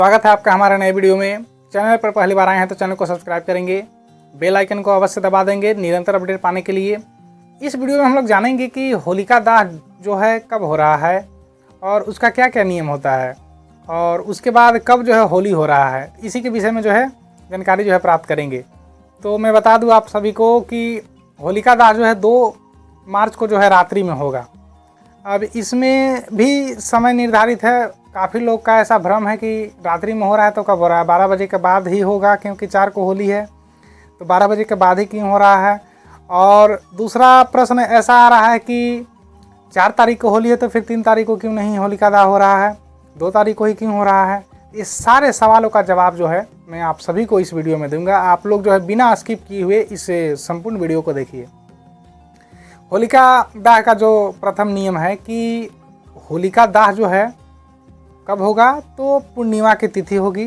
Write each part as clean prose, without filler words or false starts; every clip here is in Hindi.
स्वागत है आपका हमारे नए वीडियो में। चैनल पर पहली बार आए हैं तो चैनल को सब्सक्राइब करेंगे, बेल आइकन को अवश्य दबा देंगे निरंतर अपडेट पाने के लिए। इस वीडियो में हम लोग जानेंगे कि होलिका दहन जो है कब हो रहा है और उसका क्या क्या नियम होता है और उसके बाद कब जो है होली हो रहा है। इसी के विषय में जो है जानकारी जो है प्राप्त करेंगे। तो मैं बता दूँ आप सभी को कि होलिका दहन जो है 2 मार्च को जो है रात्रि में होगा। अब इसमें भी समय निर्धारित है। काफ़ी लोग का ऐसा भ्रम है कि रात्रि में हो रहा है तो कब हो रहा है, 12 बजे के बाद ही होगा क्योंकि 4 को होली है, तो 12 बजे के बाद ही क्यों हो रहा है। और दूसरा प्रश्न ऐसा आ रहा है कि 4 तारीख को होली है तो फिर 3 तारीख को क्यों नहीं होलिका दहन हो रहा है, 2 तारीख को ही क्यों हो रहा है। इस सारे सवालों का जवाब जो है मैं आप सभी को इस वीडियो में दूंगा। आप लोग जो है बिना स्किप किए हुए इस संपूर्ण वीडियो को देखिए। होलिका दहन का जो प्रथम नियम है कि होलिका दहन जो है कब होगा, तो पूर्णिमा की तिथि होगी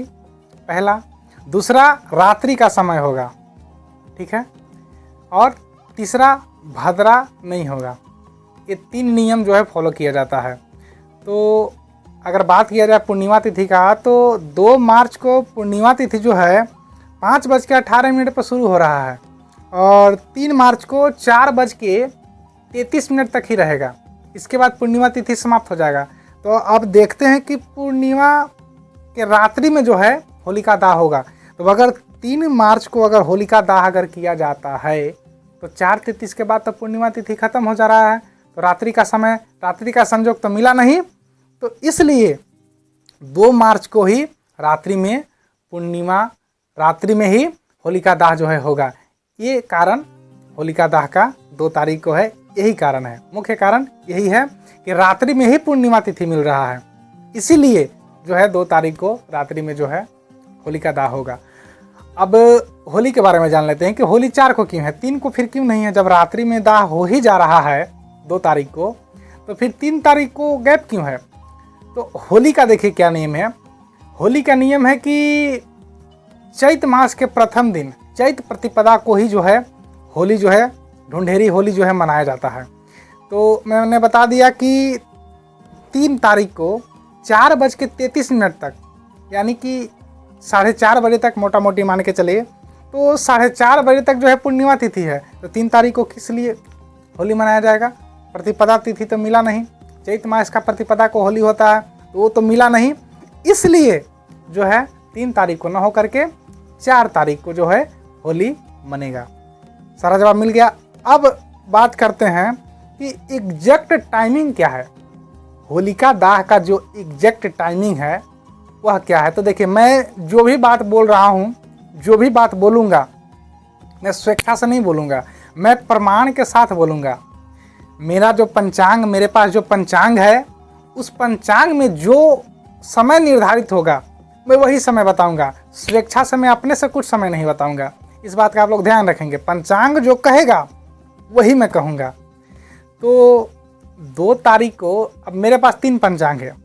पहला, दूसरा रात्रि का समय होगा, ठीक है, और तीसरा भद्रा नहीं होगा। ये 3 नियम जो है फॉलो किया जाता है। तो अगर बात किया जाए पूर्णिमा तिथि का तो 2 मार्च को पूर्णिमा तिथि जो है 5:18 पर शुरू हो रहा है और 3 मार्च को 4:33 तक ही रहेगा। इसके बाद पूर्णिमा तिथि समाप्त हो जाएगा। तो अब देखते हैं कि पूर्णिमा के रात्रि में जो है होलिका दहन होगा। तो अगर 3 मार्च को अगर होलिका दहन अगर किया जाता है तो 4:33 के बाद तो पूर्णिमा तिथि खत्म हो जा रहा है, तो रात्रि का समय, रात्रि का संयोग तो मिला नहीं। तो इसलिए 2 मार्च को ही रात्रि में पूर्णिमा, रात्रि में ही होलिका दहन जो है होगा। ये कारण होलिका दहन का 2 तारीख को है, यही कारण है, मुख्य कारण यही है कि रात्रि में ही पूर्णिमा तिथि मिल रहा है। इसीलिए जो है 2 तारीख को रात्रि में जो है होलिका दहन होगा। अब होली के बारे में जान लेते हैं कि होली 4 को क्यों है, 3 को फिर क्यों नहीं है। जब रात्रि में दहन हो ही जा रहा है 2 तारीख को, तो फिर 3 तारीख को गैप क्यों है। तो होली का देखिए क्या नियम है। होली का नियम है कि चैत मास के प्रथम दिन, चैत प्रतिपदा को ही जो है होली जो है, ढूंढेरी होली जो है मनाया जाता है। तो मैंने बता दिया कि 3 तारीख को 4:33 तक, यानी कि 4:30 बजे तक मोटा मोटी मान के चलिए, तो 4:30 बजे तक जो है पूर्णिमा तिथि है। तो 3 तारीख को किस लिए होली मनाया जाएगा। प्रतिपदा तिथि तो मिला नहीं, चैत मास का प्रतिपदा को होली होता है तो वो तो मिला नहीं, इसलिए जो है 3 तारीख को न हो करके 4 तारीख को जो है होली मनेगा। सारा जवाब मिल गया। अब बात करते हैं कि एग्जैक्ट टाइमिंग क्या है, होलिका दहन का जो एग्जैक्ट टाइमिंग है वह क्या है। तो देखिए, मैं जो भी बात बोल रहा हूँ, जो भी बात बोलूँगा, मैं स्वेच्छा से नहीं बोलूँगा, मैं प्रमाण के साथ बोलूँगा। मेरा जो पंचांग, मेरे पास जो पंचांग है, उस पंचांग में जो समय निर्धारित होगा मैं वही समय बताऊँगा। स्वेच्छा से मैं अपने से कुछ समय नहीं बताऊँगा। इस बात का आप लोग ध्यान रखेंगे। पंचांग जो कहेगा वही मैं कहूँगा। तो 2 तारीख को अब मेरे पास 3 पंचांग है,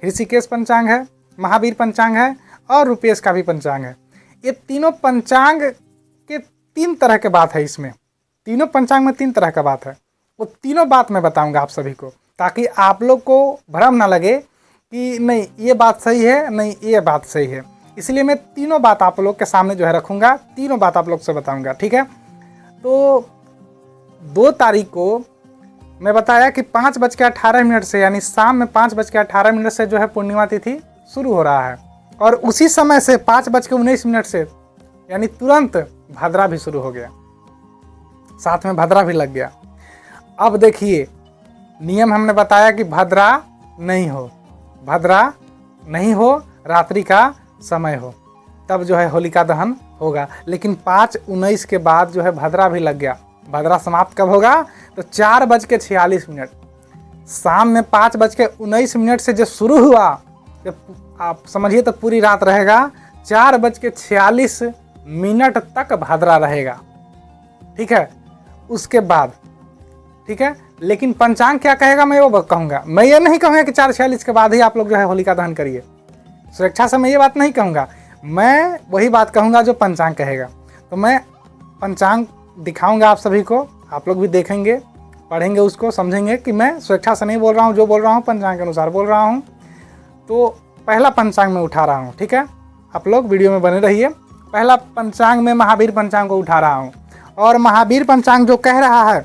ऋषिकेश पंचांग है, महावीर पंचांग है और रुपेश का भी पंचांग है। ये तीनों पंचांग के 3 तरह के बात है। इसमें तीनों पंचांग में 3 तरह का बात है। वो तीनों बात मैं बताऊंगा आप सभी को, ताकि आप लोग को भ्रम ना लगे कि नहीं ये बात सही है, नहीं ये बात सही है। इसलिए मैं तीनों बात आप लोग के सामने जो है रखूँगा, तीनों बात आप लोग से बताऊँगा, ठीक है। तो 2 तारीख को मैं बताया कि 5:18 से, यानी शाम में 5:18 से जो है पूर्णिमा तिथि शुरू हो रहा है और उसी समय से 5:19 से, यानी तुरंत भद्रा भी शुरू हो गया, साथ में भद्रा भी लग गया। अब देखिए, नियम हमने बताया कि भद्रा नहीं हो, भद्रा नहीं हो, रात्रि का समय हो, तब जो है होलिका दहन होगा। लेकिन 5:19 के बाद जो है भद्रा भी लग गया। भद्रा समाप्त कब होगा, तो 4:46, शाम में 5:19 से जो शुरू हुआ, जब आप समझिए तो पूरी रात रहेगा, 4:46 तक भद्रा रहेगा, ठीक है। उसके बाद, ठीक है, लेकिन पंचांग क्या कहेगा मैं वो कहूँगा। मैं ये नहीं कहूँगा कि 4:46 के बाद ही आप लोग जो है होलिका दहन करिए, स्वेच्छा से मैं ये बात नहीं कहूँगा। मैं वही बात कहूँगा जो पंचांग कहेगा। तो मैं पंचांग दिखाऊंगा आप सभी को, आप लोग भी देखेंगे, पढ़ेंगे, उसको समझेंगे कि मैं स्वेच्छा से नहीं बोल रहा हूँ, जो बोल रहा हूँ पंचांग के अनुसार बोल रहा हूँ। तो पहला पंचांग में उठा रहा हूँ, ठीक है। आप लोग वीडियो में बने रहिए। पहला पंचांग में महावीर पंचांग को उठा रहा हूँ, और महावीर पंचांग जो कह रहा है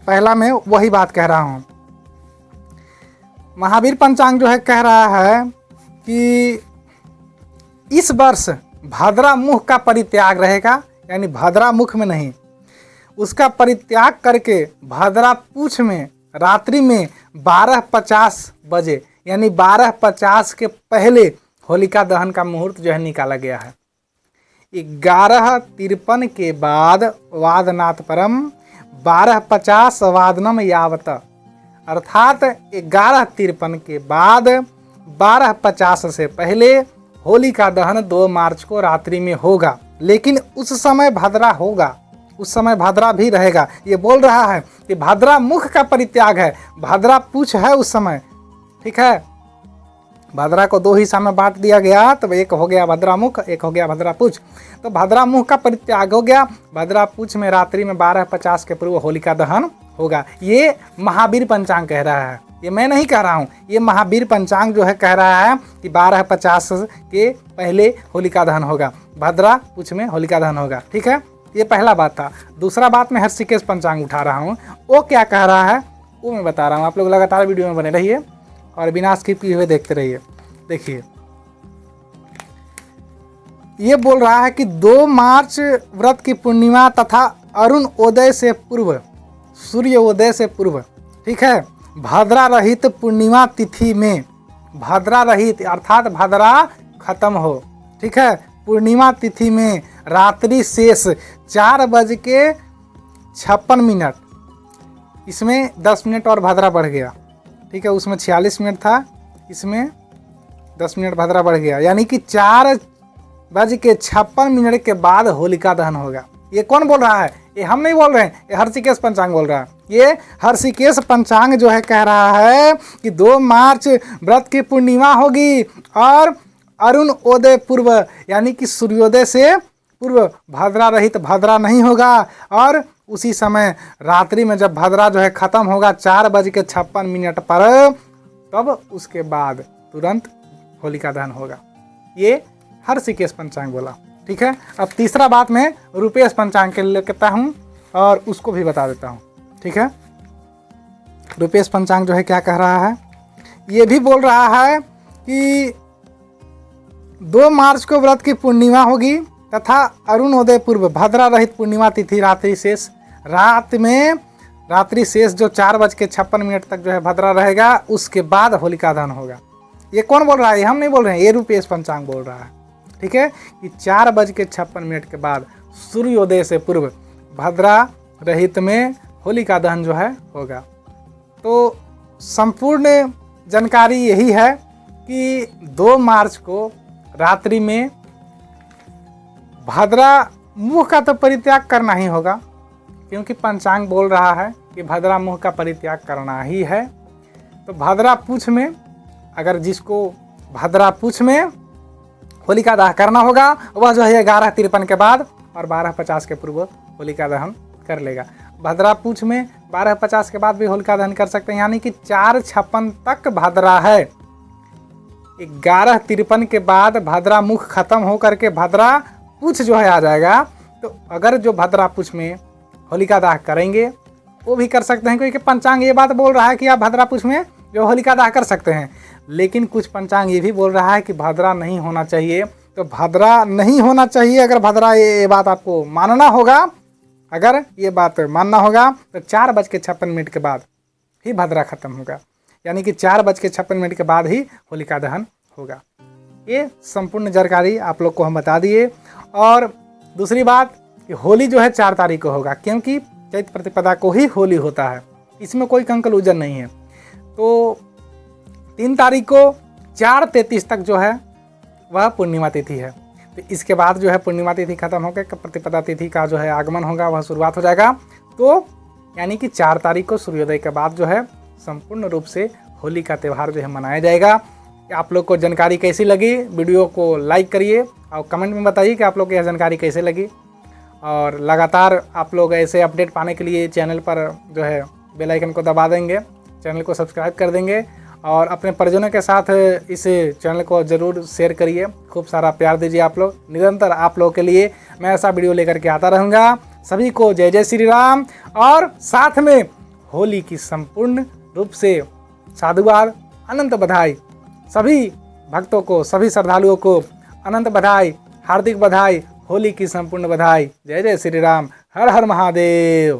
पहला में वही बात कह रहा हूँ। महावीर पंचांग जो है कह रहा है कि इस वर्ष भद्रा मुख का परित्याग रहेगा, यानी भद्रा मुख में नहीं, उसका परित्याग करके भद्रा पूछ में रात्रि में 12:50 बजे यानी 12:50 के पहले होलिका दहन का मुहूर्त जो है निकाला गया है। 11:53 के बाद वादनात् परम 12:50 वादनम यावत, अर्थात 11:53 के बाद 12:50 से पहले होलिका दहन 2 मार्च को रात्रि में होगा। लेकिन उस समय भद्रा होगा, उस समय भद्रा भी रहेगा। ये बोल रहा है कि भद्रा मुख का परित्याग है, भद्रा पूछ है उस समय, ठीक है। भद्रा को 2 हिस्सा में बांट दिया गया, तो एक हो गया भद्रा मुख, एक हो गया भद्रा पूछ। तो भद्रा मुख का परित्याग हो गया, भद्रा पूछ में रात्रि में 12:50 के पूर्व होलिका दहन होगा। ये महावीर पंचांग कह रहा है, ये मैं नहीं कह रहा हूँ, ये महावीर पंचांग जो है कह रहा है कि 12:50 के पहले होलिका दहन होगा, भद्रा पूछ में होलिका दहन होगा, ठीक है। ये पहला बात था। दूसरा बात मैं हर्षिकेश पंचांग उठा रहा हूँ, वो क्या कह रहा है वो मैं बता रहा हूँ। आप लोग लगातार वीडियो में बने रहिए और बिना स्किप किए हुए देखते रहिए। देखिए, ये बोल रहा है कि 2 मार्च व्रत की पूर्णिमा तथा अरुण उदय से पूर्व, सूर्योदय से पूर्व, ठीक है, भद्रा रहित पूर्णिमा तिथि में, भद्रा रहित अर्थात भद्रा खत्म हो, ठीक है, पूर्णिमा तिथि में रात्रि शेष 4:56, इसमें 10 मिनट और भद्रा बढ़ गया, ठीक है। उसमें 46 मिनट था, इसमें 10 मिनट भद्रा बढ़ गया, यानी कि 4:56 के बाद होलिका दहन होगा। ये कौन बोल रहा है? ये हम नहीं बोल रहे हैं, ये हर्षिकेश पंचांग बोल रहा है। ये हर्षिकेश पंचांग जो है कह रहा है कि 2 मार्च व्रत की पूर्णिमा होगी और अरुण उदय पूर्व यानी कि सूर्योदय से पूर्व भद्रा रहित भद्रा नहीं होगा, और उसी समय रात्रि में जब भद्रा जो है खत्म होगा 4:56 पर, तब उसके बाद तुरंत होलिका दहन होगा। ये हर्षिकेश पंचांग बोला, ठीक है। अब तीसरा बात मैं रूपेश पंचांग के लेता हूँ और उसको भी बता देता हूँ, ठीक है। रूपेश पंचांग जो है क्या कह रहा है, ये भी बोल रहा है कि 2 मार्च को व्रत की पूर्णिमा होगी तथा अरुणोदय पूर्व भद्रा रहित पूर्णिमा तिथि रात्रि शेष, रात्रि शेष जो 4:56 तक जो है भद्रा रहेगा, उसके बाद होलिका दहन होगा। ये कौन बोल रहा है? हम नहीं बोल रहे हैं, ये रूपेश पंचांग बोल रहा है, ठीक है, कि 4:56 के बाद सूर्योदय से पूर्व भद्रा रहित में होलिका दहन जो है होगा। तो संपूर्ण जानकारी यही है कि 2 मार्च को रात्रि में भद्रा मुख का तो परित्याग करना ही होगा, क्योंकि पंचांग बोल रहा है कि भद्रा मुख का परित्याग करना ही है। तो भद्रा पूछ में, अगर जिसको भद्रा पूछ में होलिका दहन करना होगा, वह जो है 11:53 के बाद और 12:50 के पूर्व होलिका दहन कर लेगा। भद्रा पूछ में 12:50 के बाद भी होलिका दहन कर सकते हैं, यानी कि 4:56 तक भद्रा है। 11:53 के बाद भद्रा मुख खत्म हो करके भद्रा पूछ जो है आ जाएगा। तो अगर जो भद्रा पूछ में होलिका दाह करेंगे वो भी कर सकते हैं, क्योंकि पंचांग ये बात बोल रहा है कि आप भद्रा पूछ में जो होलिका दाह कर सकते हैं। लेकिन कुछ पंचांग ये भी बोल रहा है कि भद्रा नहीं होना चाहिए। तो भद्रा नहीं होना चाहिए, अगर भद्रा ये बात आपको मानना होगा, अगर ये बात मानना होगा तो 4:56 के बाद ही भद्रा खत्म होगा, यानी कि 4:56 के बाद ही होलिका दहन होगा। ये संपूर्ण जानकारी आप लोग को हम बता दिए। और दूसरी बात कि होली जो है 4 तारीख को होगा, क्योंकि चैत्र प्रतिपदा को ही होली होता है, इसमें कोई कंक्लूजन नहीं है। तो 3 तारीख को 4:33 तक जो है वह पूर्णिमा तिथि है। तो इसके बाद जो है पूर्णिमा तिथि खत्म होकर प्रतिपदा तिथि का जो है आगमन होगा, वह शुरुआत हो जाएगा। तो यानी कि 4 तारीख को सूर्योदय के बाद जो है संपूर्ण रूप से होली का त्यौहार जो है मनाया जाएगा। आप लोग को जानकारी कैसी लगी? वीडियो को लाइक करिए और कमेंट में बताइए कि आप लोग को यह जानकारी कैसे लगी। और लगातार आप लोग ऐसे अपडेट पाने के लिए चैनल पर जो है बेल आइकन को दबा देंगे, चैनल को सब्सक्राइब कर देंगे और अपने परिजनों के साथ इस चैनल को ज़रूर शेयर करिए, खूब सारा प्यार दीजिए आप लोग। निरंतर आप लोगों के लिए मैं ऐसा वीडियो लेकर के आता रहूँगा। सभी को जय जय श्री राम, और साथ में होली की संपूर्ण रूप से साधुवाद, अनंत बधाई। सभी भक्तों को, सभी श्रद्धालुओं को अनंत बधाई, हार्दिक बधाई, होली की संपूर्ण बधाई। जय जय श्री राम, हर हर महादेव।